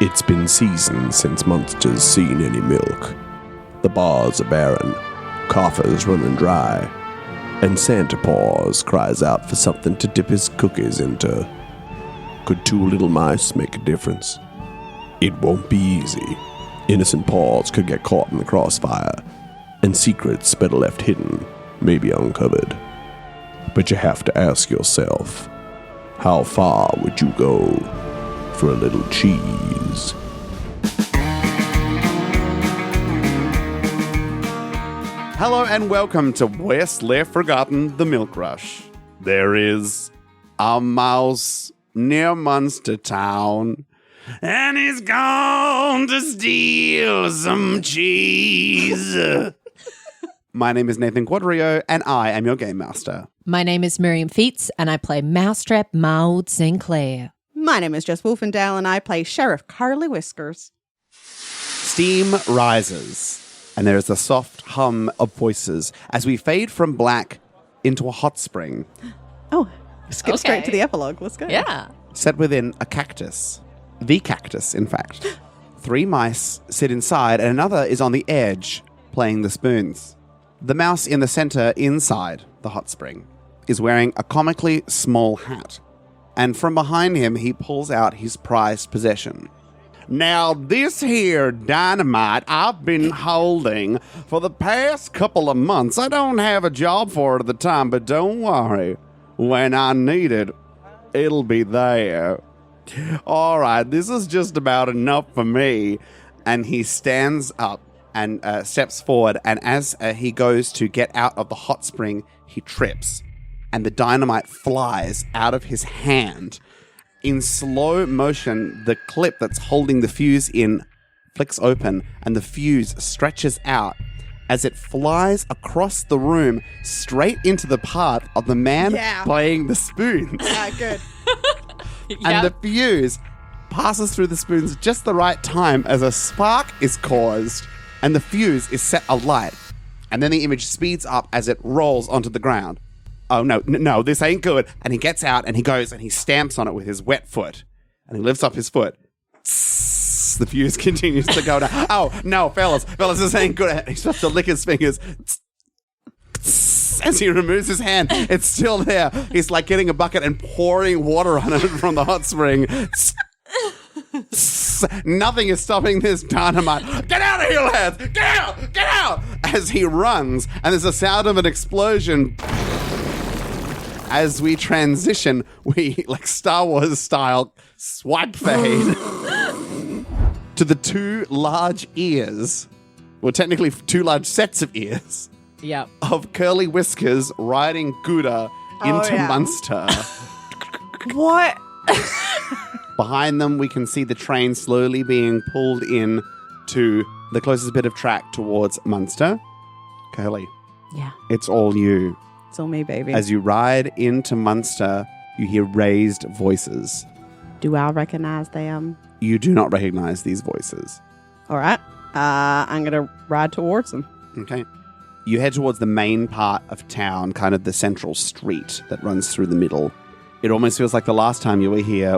It's been seasons since Munster's seen any milk. The bars are barren, coffers running dry, and Santa Paws cries out for something to dip his cookies into. Could two little mice make a difference? It won't be easy. Innocent paws could get caught in the crossfire, and secrets better left hidden may be uncovered. But you have to ask yourself, how far would you go for a little cheese? Hello and welcome to West Left Forgotten, the Milk Rush. There is a mouse near Munster town, and he's gone to steal some cheese. My name is Nathan Quadrio, and I am your game master. My name is Miriam Feats, and I play Mousetrap Maude Sinclair. My name is Jess Wolfendale, and I play Sheriff Carly Whiskers. Steam rises, and there is a soft hum of voices as we fade from black into a hot spring. Oh, skip straight to the epilogue. Let's go. Yeah. Set within a cactus. The cactus, in fact. 3 mice sit inside, and another is on the edge, playing the spoons. The mouse in the center, inside the hot spring, is wearing a comically small hat. And from behind him, he pulls out his prized possession. Now, this here dynamite I've been holding for the past couple of months. I don't have a job for it at the time, but don't worry. When I need it, it'll be there. All right, this is just about enough for me. And he stands up and steps forward. And as he goes to get out of the hot spring, he trips. And the dynamite flies out of his hand. In slow motion, the clip that's holding the fuse in flicks open, and the fuse stretches out as it flies across the room straight into the path of the man playing the spoons. Yeah, good. And the fuse passes through the spoons just the right time as a spark is caused, and the fuse is set alight. And then the image speeds up as it rolls onto the ground. Oh, no, this ain't good. And he gets out and he goes and he stamps on it with his wet foot. And he lifts up his foot. The fuse continues to go down. Oh, no, fellas, this ain't good. He starts to lick his fingers. As he removes his hand, it's still there. He's like getting a bucket and pouring water on it from the hot spring. Nothing is stopping this dynamite. Get out of here, lads! Get out! As he runs, and there's a sound of an explosion. As we transition, we, like Star Wars style, swipe fade to the 2 large ears, well, technically 2 large sets of ears, of Curly Whiskers riding Gouda into Munster. What? Behind them, we can see the train slowly being pulled in to the closest bit of track towards Munster. Curly, it's all you. It's all me, baby. As you ride into Munster, you hear raised voices. Do I recognize them? You do not recognize these voices. All right. I'm going to ride towards them. Okay. You head towards the main part of town, kind of the central street that runs through the middle. It almost feels like the last time you were here,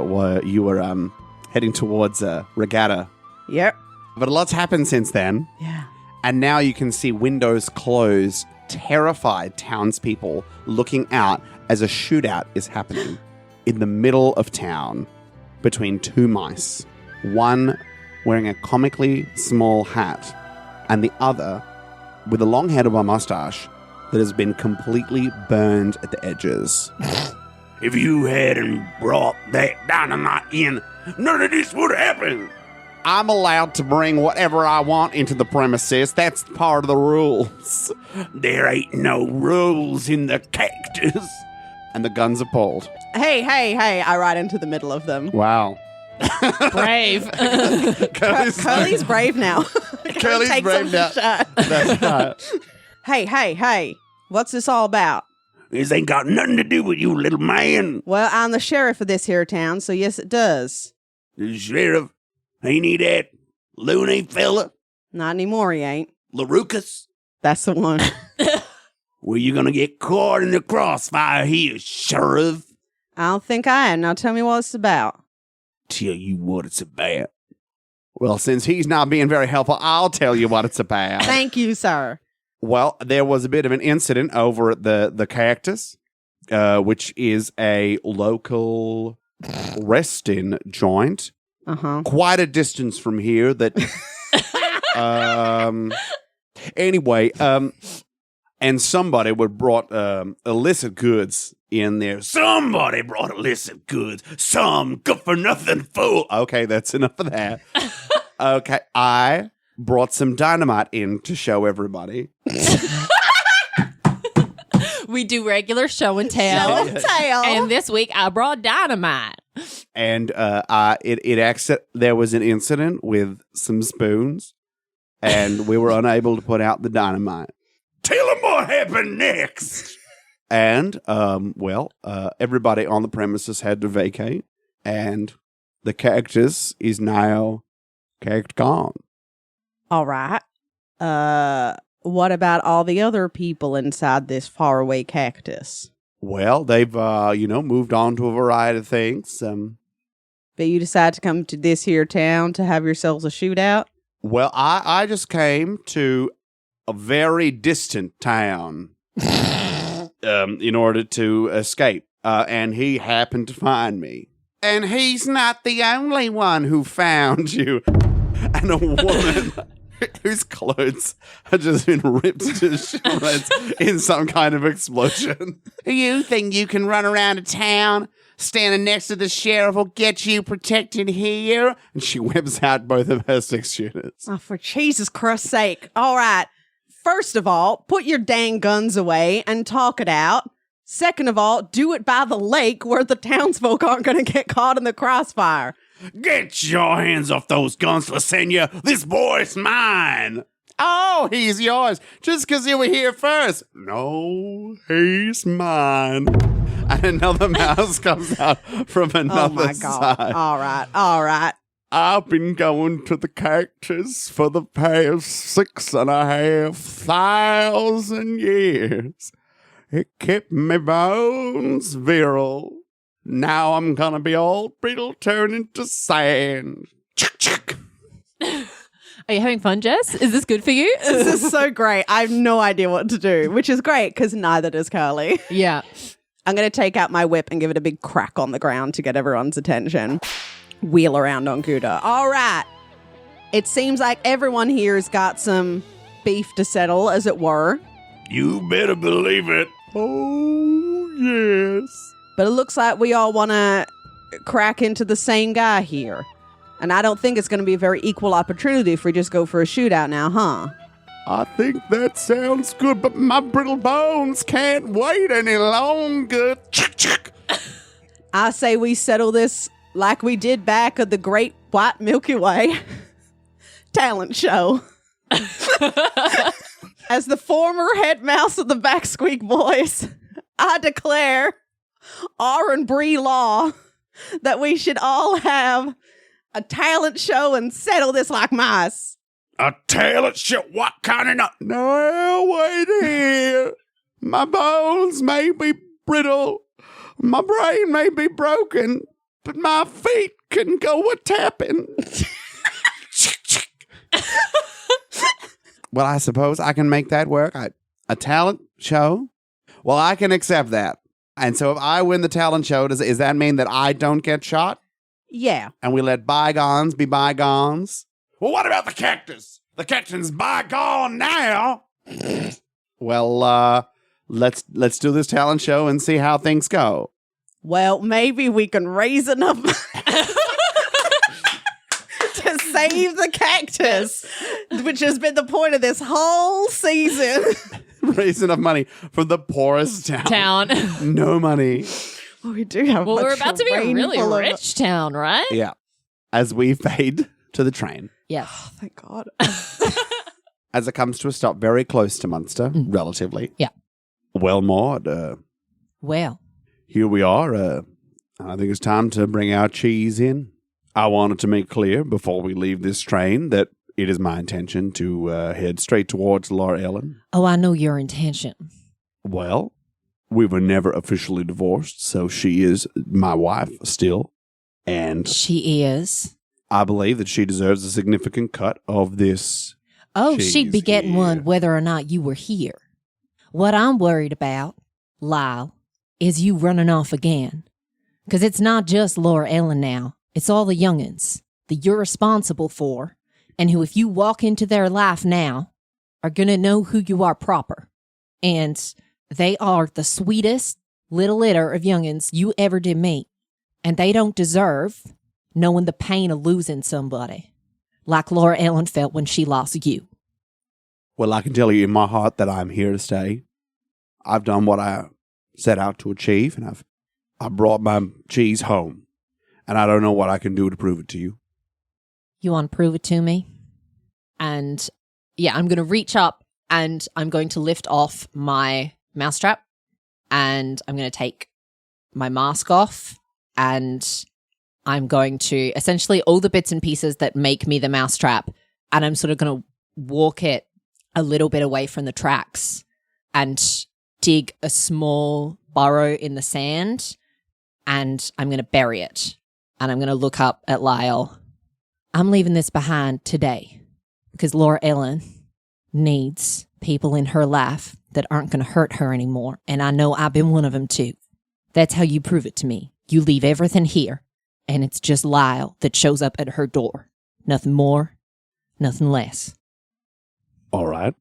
you were heading towards a regatta. Yep. But a lot's happened since then. Yeah. And now you can see windows close, terrified townspeople looking out as a shootout is happening in the middle of town between 2 mice. One wearing a comically small hat and the other with a long head of a mustache that has been completely burned at the edges. If you hadn't brought that dynamite in, none of this would happen. I'm allowed to bring whatever I want into the premises. That's part of the rules. There ain't no rules in the cactus. And the guns are pulled. Hey, I ride into the middle of them. Wow. Brave. Curly's brave now. Curly's brave now. That's right. Hey. What's this all about? This ain't got nothing to do with you, little man. Well, I'm the sheriff of this here town, so yes, it does. The sheriff? Ain't he that loony fella? Not anymore, he ain't. LaRucas? That's the one. Well, you gonna get caught in the crossfire here, sheriff. I don't think I am. Now tell me what it's about. Tell you what it's about. Well, since he's not being very helpful, I'll tell you what it's about. Thank you, sir. Well, there was a bit of an incident over at the Cactus, which is a local resting joint. Uh-huh. Quite a distance from here that... Anyway, and somebody would brought illicit goods in there. Somebody brought illicit goods. Some good-for-nothing fool. Okay, that's enough of that. Okay, I brought some dynamite in to show everybody. We do regular show and tell. Show and tell. And this week I brought dynamite. And there was an incident with some spoons, and we were unable to put out the dynamite. Tell them what happened next. And, everybody on the premises had to vacate, and the cactus is now gone. All right. What about all the other people inside this faraway cactus? Well, they've, moved on to a variety of things. But you decide to come to this here town to have yourselves a shootout? Well, I just came to a very distant town in order to escape. And he happened to find me. And he's not the only one who found you. And a woman whose clothes had just been ripped to shreds in some kind of explosion. You think you can run around a town standing next to the sheriff will get you protected here? And she whips out both of her 6-shooters. Oh, for Jesus Christ's sake. All right. First of all, put your dang guns away and talk it out. Second of all, do it by the lake where the townsfolk aren't going to get caught in the crossfire. Get your hands off those guns, Lasagna. This boy's mine. Oh, he's yours. Just because you were here first. No, he's mine. And another mouse comes out from another side. All right. I've been going to the cactus for the past 6,500 years. It kept me bones virile. Now I'm gonna be all brittle, turn into sand. Are you having fun, Jess? Is this good for you? This is so great. I have no idea what to do, which is great because neither does Carly. Yeah. I'm going to take out my whip and give it a big crack on the ground to get everyone's attention. Wheel around on Gouda. All right. It seems like everyone here has got some beef to settle, as it were. You better believe it. Oh, yes. But it looks like we all want to crack into the same guy here. And I don't think it's going to be a very equal opportunity if we just go for a shootout now, huh? I think that sounds good, but my brittle bones can't wait any longer. I say we settle this like we did back at the Great White Milky Way talent show. As the former head mouse of the Back Squeak Boys, I declare R and Bree law that we should all have a talent show and settle this like mice. A talent show? What kind of nut? No, wait here. My bones may be brittle. My brain may be broken, but my feet can go a tapping. Well, I suppose I can make that work. A talent show? Well, I can accept that. And so if I win the talent show, does that mean that I don't get shot? Yeah. And we let bygones be bygones? Well, what about the cactus? The cactus's bygone now. Well, let's do this talent show and see how things go. Well, maybe we can raise enough to save the cactus, which has been the point of this whole season. Raise enough money for the poorest town. No money. Well, we do have. Well, we're about to be a really rich town, right? Yeah. As we fade to the train. Yeah. Oh, thank God. As it comes to a stop very close to Munster, relatively. Yeah. Well, Maude, Well. here we are. I think it's time to bring our cheese in. I wanted to make clear before we leave this train that it is my intention to head straight towards Laura Ellen. Oh, I know your intention. Well, we were never officially divorced, so she is my wife still. And She is. I believe that she deserves a significant cut of this. Oh, she'd be cheese getting here. one whether or not you were here. What I'm worried about, Lyle, is you running off again. Because it's not just Laura Ellen now. It's all the young'uns that you're responsible for, and who, if you walk into their life now, are going to know who you are proper. And they are the sweetest little litter of young'uns you ever did meet. And they don't deserve knowing the pain of losing somebody like Laura Ellen felt when she lost you. Well, I can tell you in my heart that I'm here to stay. I've done what I set out to achieve, and I brought my cheese home. And I don't know what I can do to prove it to you. You want to prove it to me? And yeah, I'm going to reach up and I'm going to lift off my mousetrap, and I'm going to take my mask off, and I'm going to essentially all the bits and pieces that make me the mousetrap, and I'm sort of going to walk it a little bit away from the tracks and dig a small burrow in the sand, and I'm going to bury it. And I'm going to look up at Lyle. I'm leaving this behind today because Laura Ellen needs people in her life that aren't going to hurt her anymore. And I know I've been one of them too. That's how you prove it to me. You leave everything here, and it's just Lyle that shows up at her door. Nothing more, nothing less. All right.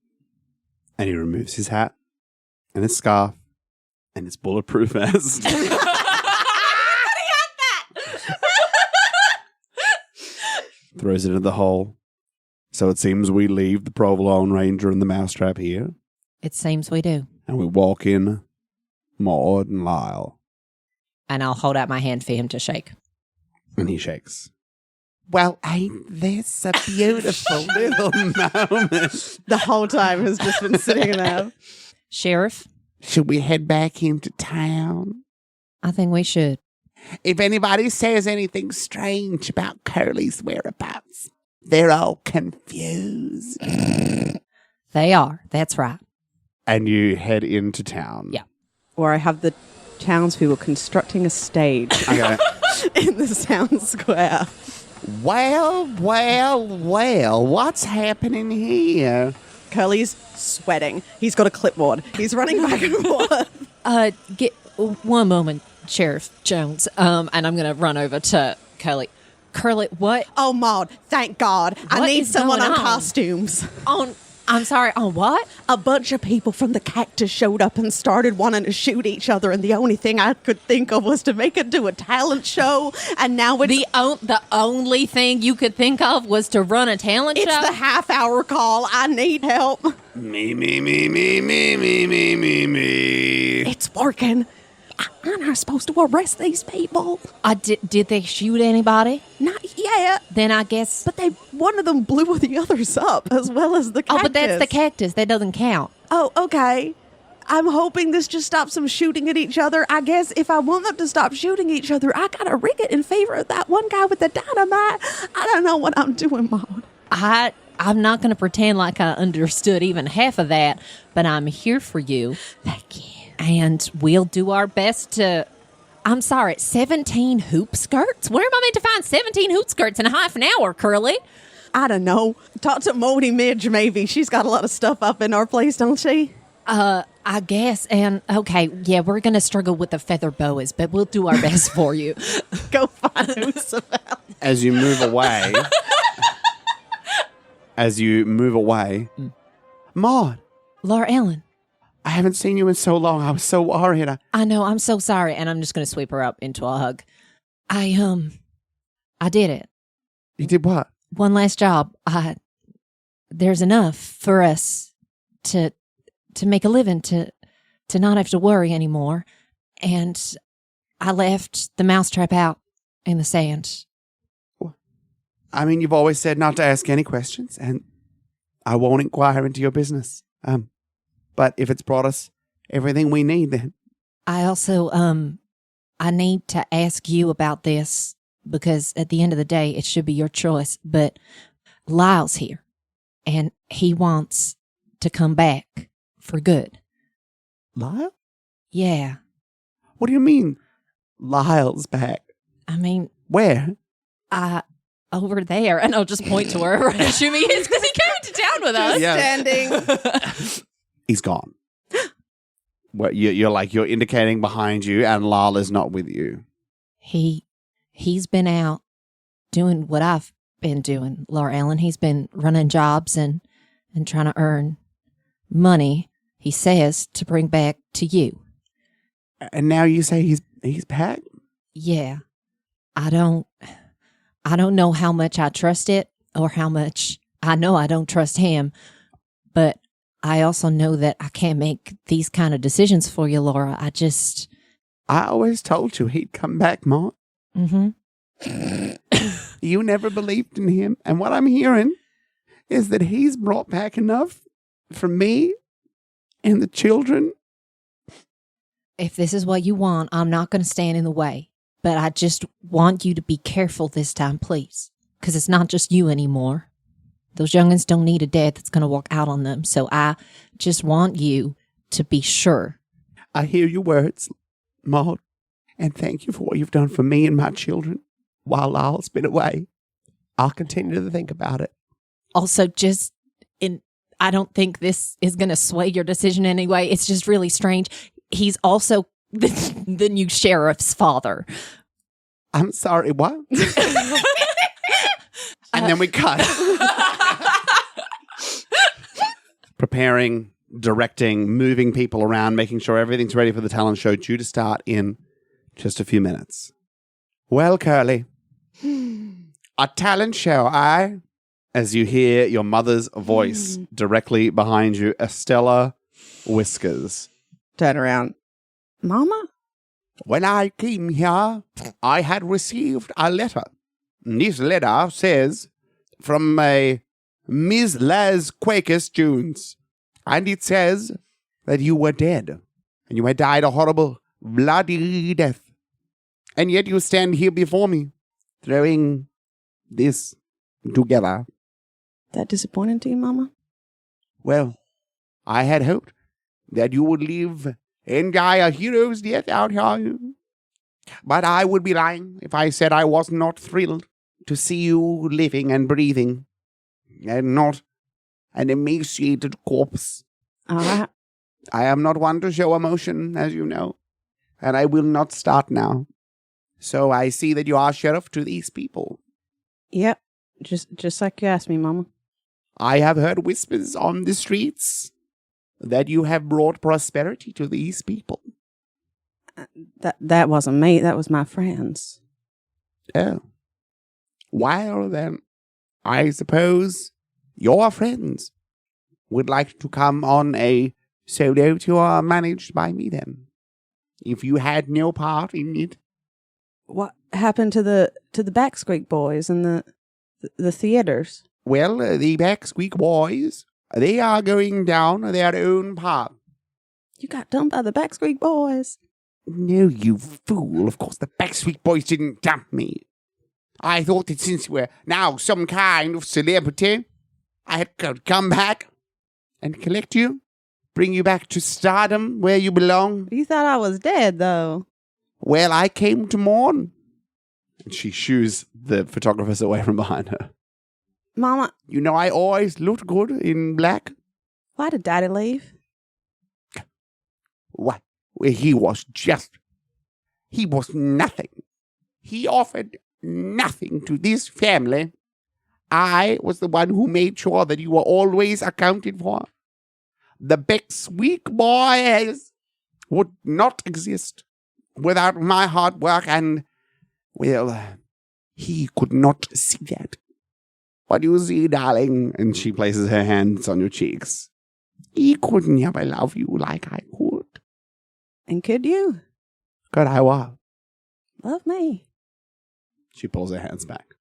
And he removes his hat and his scarf and his bulletproof vest. Throws it in the hole. So it seems we leave the Provolone Ranger and the Mousetrap here. It seems we do. And we walk in Maude and Lyle. And I'll hold out my hand for him to shake. And he shakes. Well, ain't this a beautiful little moment? The whole time has just been sitting there. Sheriff, Should we head back into town? I think we should. If anybody says anything strange about Curly's whereabouts, they're all confused. They are. That's right. And you head into town. Yeah. Or I have the townspeople constructing a stage Okay. in the town square. Well, what's happening here? Curly's sweating. He's got a clipboard. He's running back and forth. Get one moment, Sheriff Jones. And I'm going to run over to Curly. Curly, what? Oh, Maude, thank God. I What need is someone going on on? costumes. I'm sorry, on what? A bunch of people from the cactus showed up and started wanting to shoot each other, and the only thing I could think of was to make it do a talent show, and now it's... The only thing you could think of was to run a talent show? It's the half-hour call. I need help. Me. It's working. I'm not supposed to arrest these people. Did they shoot anybody? Not yet. Then I guess... But one of them blew the others up, as well as the cactus. Oh, but that's the cactus. That doesn't count. Oh, okay. I'm hoping this just stops them shooting at each other. I guess if I want them to stop shooting each other, I gotta rig it in favor of that one guy with the dynamite. I don't know what I'm doing, Maude. I'm not going to pretend like I understood even half of that, but I'm here for you. Thank you. And we'll do our best to... I'm sorry, 17 hoop skirts? Where am I meant to find 17 hoop skirts in a half an hour, Curly? I don't know. Talk to Maude Midge, maybe. She's got a lot of stuff up in our place, don't she? I guess. And, okay, yeah, we're going to struggle with the feather boas, but we'll do our best for you. Go find who's about. As you move away... Maude, Laura Ellen. I haven't seen you in so long. I was so worried. I know, I'm so sorry. And I'm just going to sweep her up into a hug. I did it. You did what? One last job. There's enough for us to make a living, to not have to worry anymore. And I left the mousetrap out in the sand. I mean, you've always said not to ask any questions, and I won't inquire into your business. But if it's brought us everything we need, then... I also, I need to ask you about this because at the end of the day, it should be your choice. But Lyle's here, and he wants to come back for good. Lyle? Yeah. What do you mean, Lyle's back? I mean... Where? over there. And I'll just point to wherever I assume he is because he came into town with us. Yeah. Standing. He's gone. Well, you're indicating behind you, and Lala's not with you. He's been out doing what I've been doing, Laura Ellen. He's been running jobs and trying to earn money, he says, to bring back to you. And now you say he's back? Yeah. I don't know how much I trust it or how much I know I don't trust him, but I also know that I can't make these kind of decisions for you, Laura. I always told you he'd come back, Maude. Mm-hmm. You never believed in him. And what I'm hearing is that he's brought back enough for me and the children. If this is what you want, I'm not going to stand in the way. But I just want you to be careful this time, please. Because it's not just you anymore. Those youngins don't need a dad that's going to walk out on them. So I just want you to be sure. I hear your words, Maude. And thank you for what you've done for me and my children while Lyle's been away. I'll continue to think about it. Also, I don't think this is going to sway your decision anyway. It's just really strange. He's also the new sheriff's father. I'm sorry, what? And then we cut. Preparing, directing, moving people around, making sure everything's ready for the talent show due to start in just a few minutes. Well, Curly, a talent show, aye? As you hear your mother's voice directly behind you, Estella whispers. Turn around. Mama? When I came here, I had received a letter. This letter says, from a Miss Les Quakers Jones. And it says that you were dead. And you had died a horrible, bloody death. And yet you stand here before me, throwing this together. That disappointing to you, Mama? Well, I had hoped that you would live and die a hero's death out here. But I would be lying if I said I was not thrilled to see you living and breathing, and not an emaciated corpse. All right. I am not one to show emotion, as you know, and I will not start now. So I see that you are sheriff to these people. Yep. Just like you asked me, Mama. I have heard whispers on the streets that you have brought prosperity to these people. That wasn't me. That was my friends. Oh. Well, then, I suppose your friends would like to come on a solo tour managed by me then, if you had no part in it. What happened to the Backsqueak boys and the theaters? Well, the Backsqueak boys, they are going down their own path. You got dumped by the Backsqueak boys. No, you fool. Of course the Backsqueak boys didn't dump me. I thought that since you were now some kind of celebrity, I had to come back and collect you, bring you back to stardom where you belong. You thought I was dead, though. Well, I came to mourn. And she shoos the photographers away from behind her. Mama. You know, I always looked good in black. Why did Daddy leave? What? Well, he was nothing. He offered nothing to this family. I was the one who made sure that you were always accounted for. The Backsqueak boys would not exist without my hard work, and, well, he could not see that. But you see, darling, and she places her hands on your cheeks, he could never love you like I could. And could you? Could I what? Love me. She pulls her hands back.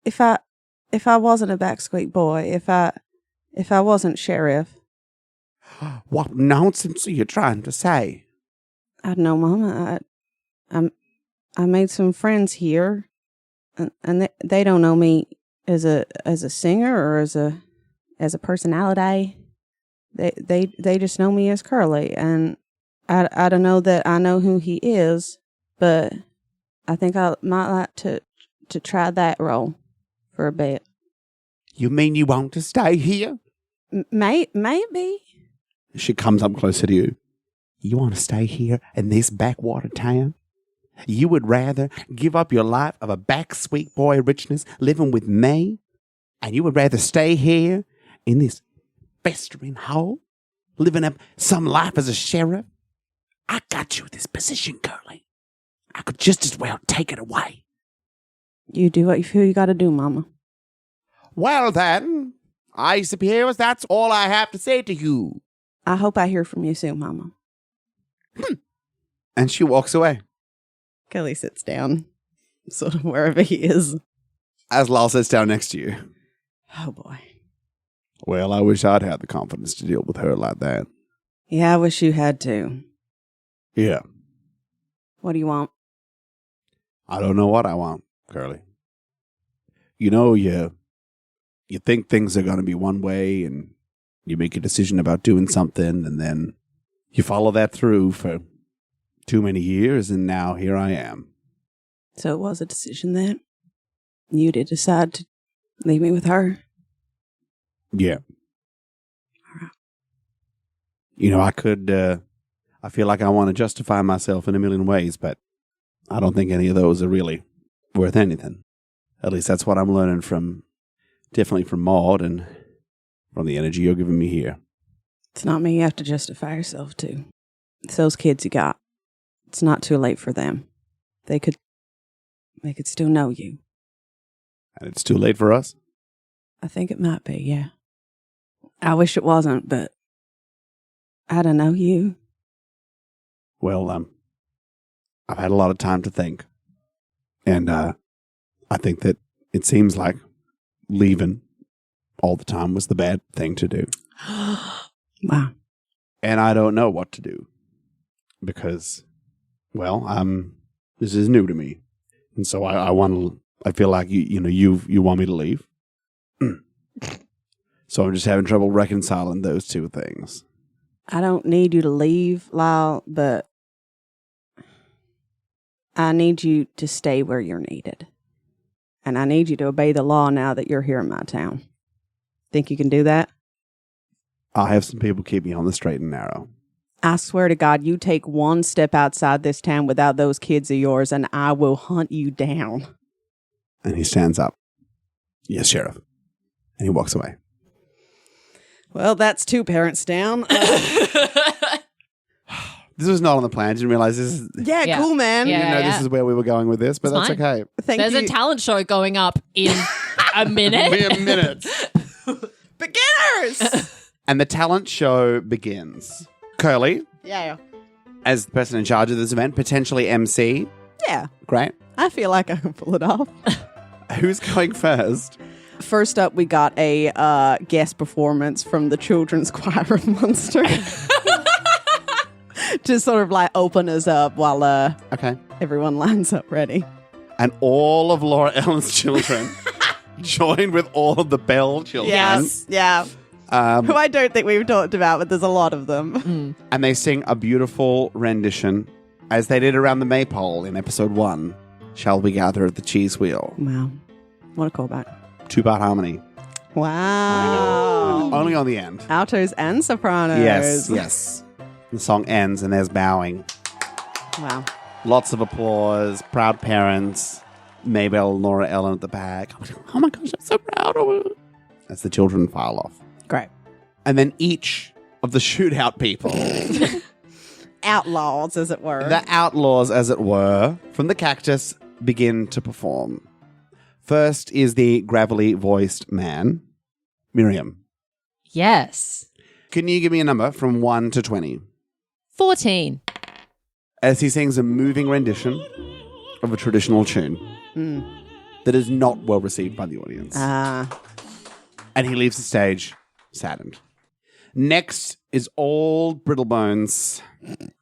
If I wasn't a Backsqueak boy, if I wasn't sheriff. What nonsense are you trying to say? I don't know, Mama. I made some friends here, and they don't know me as a singer or as a personality. They just know me as Curly, and I don't know that I know who he is, but I think I might like to try that role. for a bit. You mean you want to stay here? Maybe. She comes up closer to you. You want to stay here in this backwater town? You would rather give up your life of a back sweet boy richness living with me? And you would rather stay here in this festering hole, living up some life as a sheriff? I got you this position, Curly. I could just as well take it away. You do what you feel you got to do, Mama. Well then, I suppose that's all I have to say to you. I hope I hear from you soon, Mama. And she walks away. Kelly sits down, sort of wherever he is. As Lal sits down next to you. Oh, boy. Well, I wish I'd had the confidence to deal with her like that. Yeah, I wish you had to. Yeah. What do you want? I don't know what I want, Curly. You know, you think things are going to be one way, and you make a decision about doing something, and then you follow that through for too many years, and now here I am. So it was a decision then? You did decide to leave me with her? Yeah. All right. You know, I feel like I want to justify myself in a million ways, but I don't think any of those are really worth anything. At least that's what I'm learning definitely from Maude and from the energy you're giving me here. It's not me you have to justify yourself to. It's those kids you got. It's not too late for them. They could still know you. And it's too late for us? I think it might be, yeah. I wish it wasn't, but I don't know you. Well, I've had a lot of time to think. And I think that it seems like leaving all the time was the bad thing to do. Wow. And I don't know what to do. Because, well, this is new to me. And so I feel like you want me to leave. So I'm just having trouble reconciling those two things. I don't need you to leave, Lyle, but I need you to stay where you're needed. And I need you to obey the law now that you're here in my town. Think you can do that? I'll have some people keep me on the straight and narrow. I swear to God, you take one step outside this town without those kids of yours, and I will hunt you down. And he stands up. Yes, Sheriff. And he walks away. Well, that's 2 parents down. This was not on the plan. I didn't realize this is... Yeah, cool, man. I didn't know Yeah. this is where we were going with this, but It's that's fine. okay. There's a talent show going up in a minute. Mere minutes. Beginners! And the talent show begins. Curly, Yeah. as the person in charge of this event, potentially MC. Yeah. Great. I feel like I can pull it off. Who's going first? First up, we got a guest performance from the children's choir of Munster. To sort of like open us up while Okay. everyone lines up ready. And all of Laura Ellen's children join with all of the Bell children. Yes. Yeah. Who I don't think we've talked about, but there's a lot of them. And they sing a beautiful rendition, as they did around the maypole in episode 1. Shall we gather at the cheese wheel? Wow. What a callback. 2-part harmony. Wow. I know. Only on the end. Altos and sopranos. Yes. The song ends and there's bowing. Wow. Lots of applause. Proud parents. Maybelle, Laura Ellen at the back. Oh my gosh, I'm so proud of her. As the children file off. Great. And then each of the shootout people, Outlaws, as it were. the outlaws, as it were, from the cactus, begin to perform. First is the gravelly voiced man, Miriam. Yes. Can you give me a number from 1 to 20? 14. As he sings a moving rendition of a traditional tune that is not well received by the audience. And he leaves the stage saddened. Next is old Brittlebones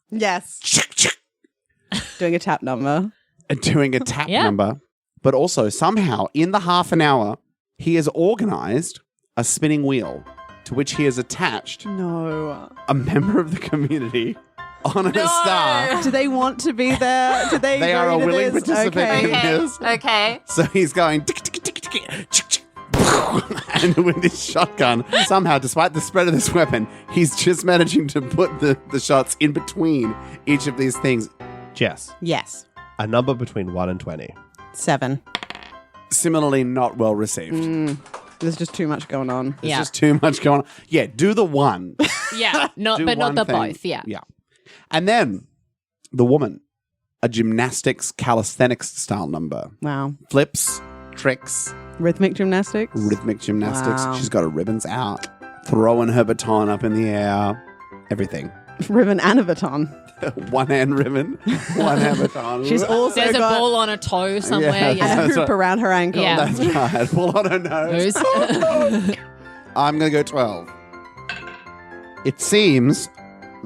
Yes. Doing a tap number. doing a tap Yeah. number, but also somehow in the half an hour, he has organized a spinning wheel to which he has attached No. a member of the community on a star. Do they want to be there? Do they They are a agree to willing this? participant in Okay. this. Okay. So he's going tick, tick, tick, tick, And with his shotgun, somehow, despite the spread of this weapon, he's just managing to put the shots in between each of these things. Jess, Yes. a number between 1 and 20. 7. Similarly, not well received. There's just too much going on. There's just too much going on. Yeah, do the one. Yeah, Do but not one the thing. both. Yeah. Yeah. And then the woman, a gymnastics calisthenics style number. Wow. Flips, tricks, Rhythmic gymnastics? rhythmic gymnastics. Wow. She's got her ribbons out, throwing her baton up in the air. Everything. Ribbon and a baton. One hand ribbon, one hand baton. She's also There's a got ball on a toe somewhere. Yeah, Yeah. and a That's hoop right. around her ankle. Yeah. That's right. Pull on her nose. Who's- I'm going to go 12. It seems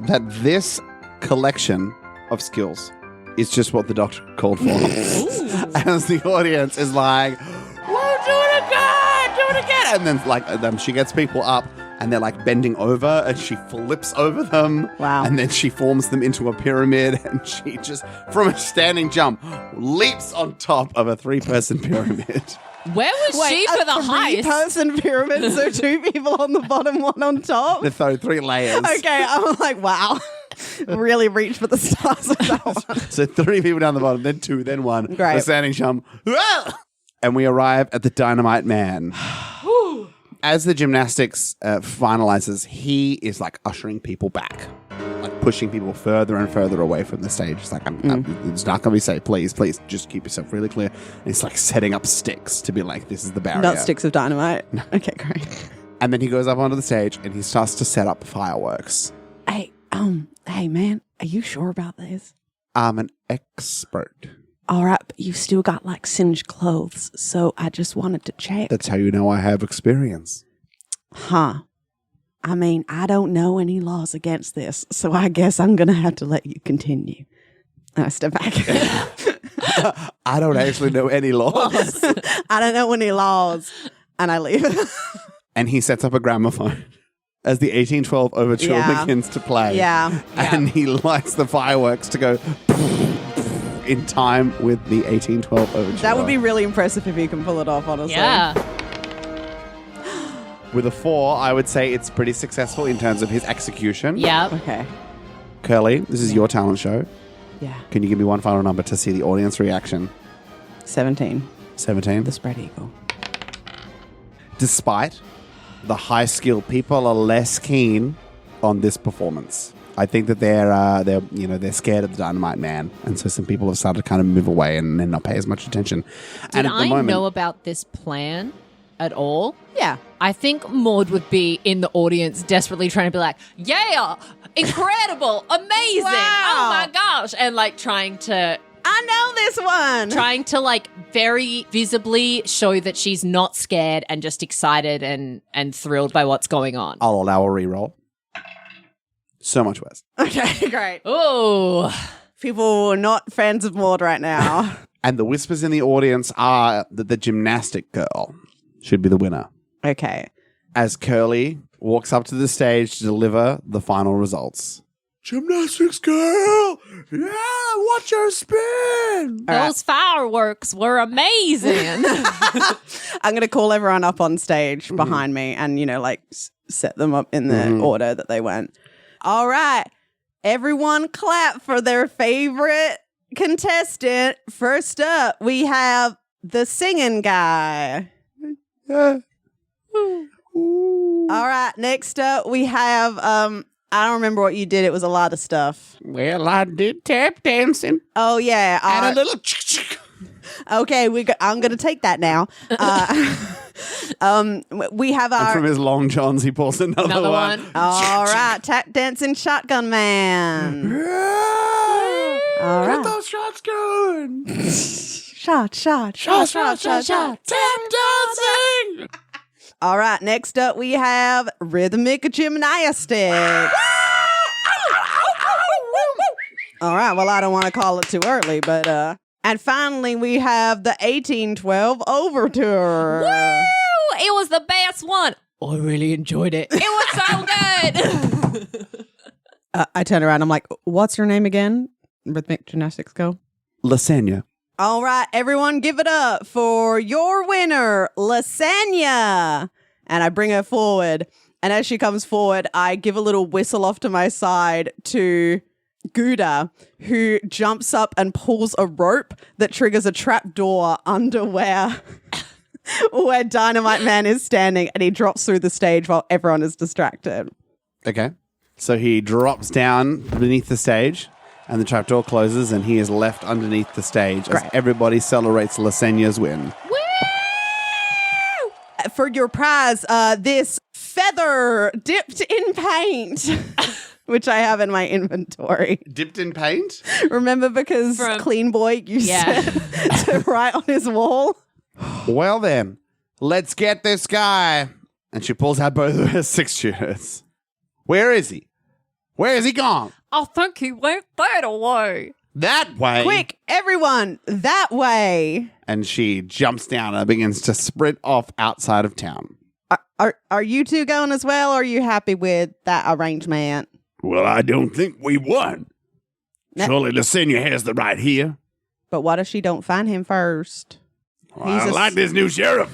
that this collection of skills is just what the doctor called for. As the audience is like, "Whoa, do it again, do it again." And then she gets people up and they're like bending over and she flips over them. Wow. And then she forms them into a pyramid and she just, from a standing jump, leaps on top of a 3-person pyramid. Where was she for the heist? 3-person pyramid, so 2 people on the bottom, 1 on top. So 3 layers. Okay, I'm like, wow. Really reached for the stars with that one. So 3 people down the bottom, then 2, then 1. Great. The standing jump. And we arrive at the Dynamite Man. As the gymnastics finalizes, he is like ushering people back, like pushing people further and further away from the stage. It's like, it's not going to be safe. Please, just keep yourself really clear. And it's like setting up sticks to be like, this is the barrier. Not sticks of dynamite. Okay, great. And then he goes up onto the stage and he starts to set up fireworks. Hey, man, are you sure about this? I'm an expert. All right, but you've still got like singed clothes, so I just wanted to check. That's how you know I have experience. Huh. I mean, I don't know any laws against this, so I guess I'm going to have to let you continue. And I step back. I don't actually know any laws. I don't know any laws. And I leave. And he sets up a gramophone as the 1812 overture Yeah. begins to play. Yeah. And he lights the fireworks to go in time with the 1812 overture. That would be really impressive if you can pull it off, honestly. Yeah. With a 4, I would say it's pretty successful in terms of his execution. Yeah. Okay. Curly, this is your talent show. Yeah. Can you give me one final number to see the audience reaction? 17. 17. The spread eagle. Despite the high skill, people are less keen on this performance. I think that they're scared of the Dynamite Man, and so some people have started to kind of move away and not pay as much attention. Did and at the I moment, know about this plan at all? Yeah. I think Maude would be in the audience desperately trying to be like, yeah, incredible, amazing, oh my gosh, and like trying to I know this one. like very visibly show that she's not scared and just excited and thrilled by what's going on. I'll allow a reroll. So much worse. Okay, great. Oh, People are not fans of Maude right now. And the whispers in the audience are that the gymnastic girl should be the winner. Okay. As Curly walks up to the stage to deliver the final results. Gymnastics girl! Yeah, watch her spin! those fireworks were amazing. I'm going to call everyone up on stage behind me and, set them up in the order that they went. All right. Everyone clap for their favorite contestant. First up, we have the singing guy. All right. Next up, we have, I don't remember what you did. It was a lot of stuff. Well, I did tap dancing. Oh, yeah. And a little... Okay, I'm going to take that now. We have And our... from his long johns, he pulls another one. All right, tap dancing shotgun man. All right. Get those shots going. Shot. Tap dancing. All right, next up we have rhythmic gymnastics. All right, well, I don't want to call it too early, but and finally we have the 1812 overture. Woo! It was the best one. I really enjoyed it. It was so good. I turn around. I'm like, "What's your name again?" Rhythmic gymnastics go. Lasagna. All right, everyone, give it up for your winner, Lasagna. And I bring her forward. And as she comes forward, I give a little whistle off to my side to Gouda, who jumps up and pulls a rope that triggers a trap door under where Dynamite Man is standing, and he drops through the stage while everyone is distracted. Okay. So he drops down beneath the stage, and the trapdoor closes, and he is left underneath the stage as everybody celebrates Lasagna's win. For your prize, this feather dipped in paint, which I have in my inventory. Dipped in paint? Remember, because Clean Boy used to write on his wall? Well then, let's get this guy. And she pulls out both of her 6-shooters. Where is he? Where is he gone? I think he went that way. That way. Quick, everyone, that way. And she jumps down and begins to sprint off outside of town. Are you two going as well, or are you happy with that arrangement? Well, I don't think we won. Surely Lasagna has the right here. But what if she don't find him first? I like this new sheriff.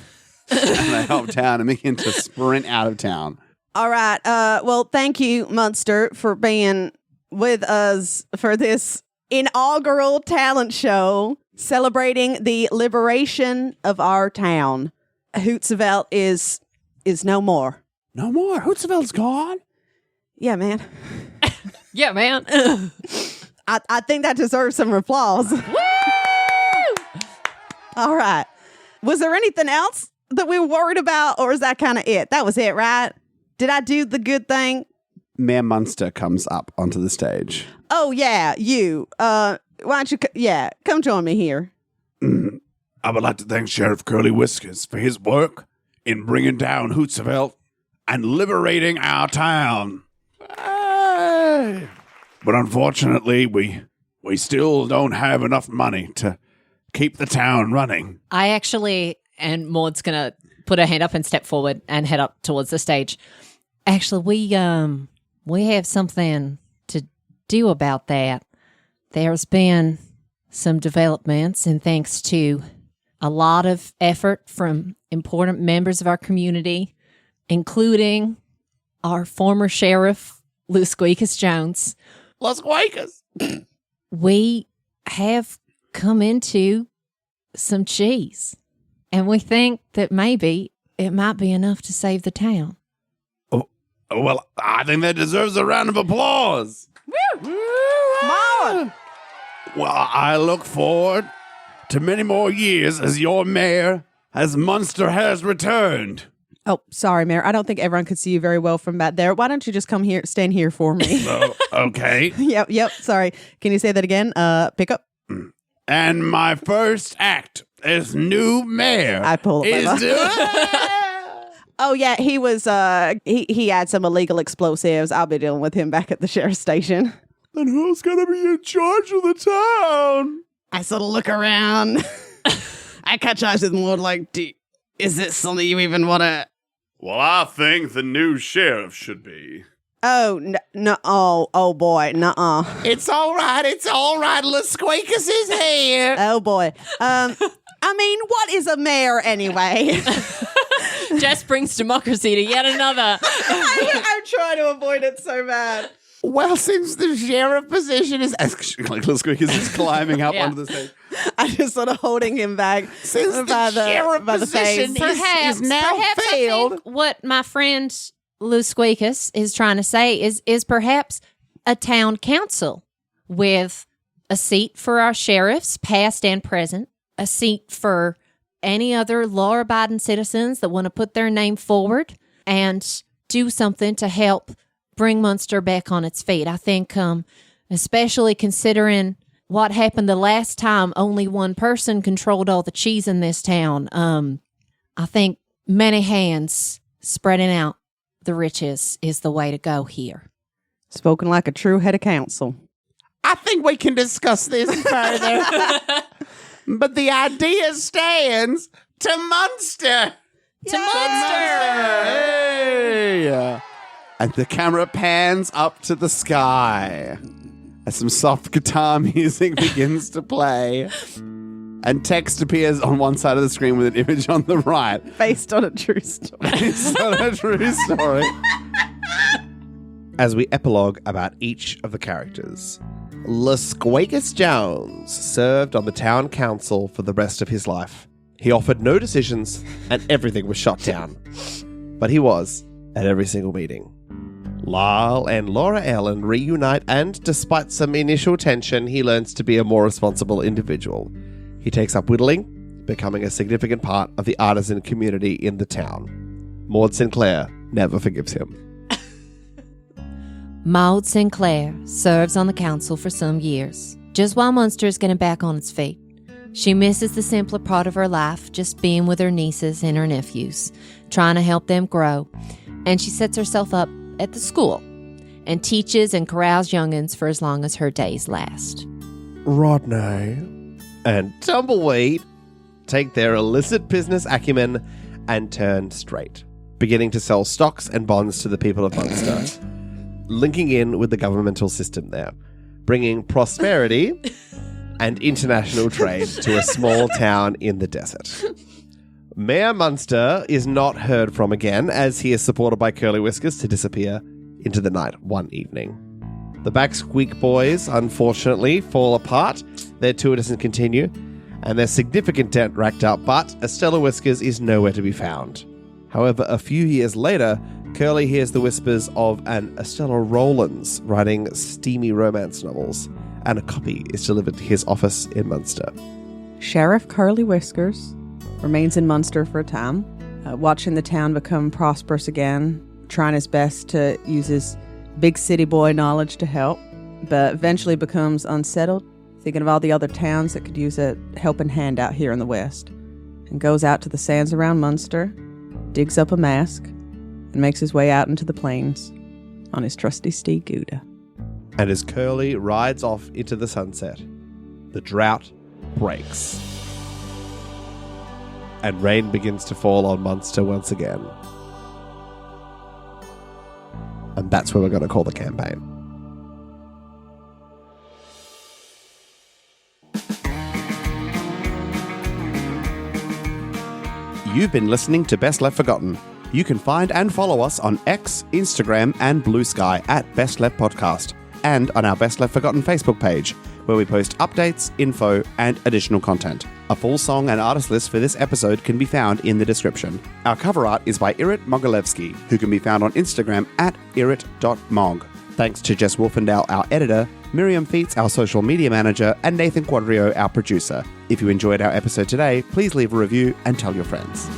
And they help town and begin to sprint out of town. All right. Well, thank you, Munster, for being with us for this inaugural talent show celebrating the liberation of our town. Hootsevelt is no more. No more. Hootsevelt's gone. Yeah, man. Yeah, man. I think that deserves some applause. Woo! All right. Was there anything else that we were worried about, or is that kind of it? That was it, right? Did I do the good thing? Mayor Munster comes up onto the stage. Oh, yeah, you. Why don't you, come join me here. I would like to thank Sheriff Curly Whiskers for his work in bringing down Hootsevelt and liberating our town. But unfortunately, we still don't have enough money to keep the town running. I actually, and Maude's going to put her hand up and step forward and head up towards the stage. Actually, we have something to do about that. There's been some developments, and thanks to a lot of effort from important members of our community, including our former sheriff, Lou Squeakus Jones. Los Quakers. We have come into some cheese, and we think that maybe it might be enough to save the town. Well, I think that deserves a round of applause. Woo! Maude! Well, I look forward to many more years as your mayor, as Munster has returned. Oh, sorry, Mayor. I don't think everyone could see you very well from back there. Why don't you just come here, stand here for me? Oh, okay. Yep. Sorry. Can you say that again? Pick up. And my first act as new mayor I pull up my is mouth. to... Oh, yeah. He was, he had some illegal explosives. I'll be dealing with him back at the sheriff's station. Then who's going to be in charge of the town? I sort of look around. I catch eyes with Maude like, is this something you even want to... Well, I think the new sheriff should be. Oh, no. Oh, boy. Nuh-uh. It's all right. Los Quakers is here. Oh, boy. I mean, what is a mayor anyway? Just brings democracy to yet another. I'm trying to avoid it so bad. Well, since the sheriff position is... Like Los Quakers is climbing up onto the stage. I'm just sort of holding him back. Since the sheriff position is now failed. I think what my friend Lou Squeakus is trying to say is perhaps a town council with a seat for our sheriffs, past and present, a seat for any other law-abiding citizens that want to put their name forward and do something to help bring Munster back on its feet. I think, especially considering what happened the last time only one person controlled all the cheese in this town, I think many hands spreading out the riches is the way to go here. Spoken like a true head of council. I think we can discuss this further. But the idea stands to Munster. To Munster! Hey! And the camera pans up to the sky as some soft guitar music begins to play. And text appears on one side of the screen with an image on the right. Based on a true story. It's not a true story. As we epilogue about each of the characters, Lasquagus Jones served on the town council for the rest of his life. He offered no decisions and everything was shot down. But he was at every single meeting. Lyle and Laura Ellen reunite, and despite some initial tension, he learns to be a more responsible individual. He takes up whittling, becoming a significant part of the artisan community in the town. Maude Sinclair never forgives him. Maude Sinclair serves on the council for some years, just while Munster is getting back on its feet. She misses the simpler part of her life, just being with her nieces and her nephews, trying to help them grow. And she sets herself up at the school and teaches and corrals young'uns for as long as her days last. Rodney and Tumbleweed take their illicit business acumen and turn straight, beginning to sell stocks and bonds to the people of Munster, linking in with the governmental system there, bringing prosperity and international trade to a small town in the desert. Mayor Munster is not heard from again, as he is supported by Curly Whiskers to disappear into the night one evening. The Backsqueak boys, unfortunately, fall apart. Their tour doesn't continue, and there's significant debt racked up, but Estella Whiskers is nowhere to be found. However, a few years later, Curly hears the whispers of an Estella Rowlands writing steamy romance novels, and a copy is delivered to his office in Munster. Sheriff Curly Whiskers remains in Munster for a time, watching the town become prosperous again, trying his best to use his big city boy knowledge to help, but eventually becomes unsettled, thinking of all the other towns that could use a helping hand out here in the West, and goes out to the sands around Munster, digs up a mask, and makes his way out into the plains on his trusty steed Gouda. And as Curly rides off into the sunset, the drought breaks. And rain begins to fall on Munster once again. And that's where we're going to call the campaign. You've been listening to Best Left Forgotten. You can find and follow us on X, Instagram, and Blue Sky at Best Left Podcast, and on our Best Left Forgotten Facebook page, where we post updates, info, and additional content. A full song and artist list for this episode can be found in the description. Our cover art is by Irit Mogilevsky, who can be found on Instagram at irit.mog. Thanks to Jess Wolfendahl, our editor, Miriam Feats, our social media manager, and Nathan Quadrio, our producer. If you enjoyed our episode today, please leave a review and tell your friends.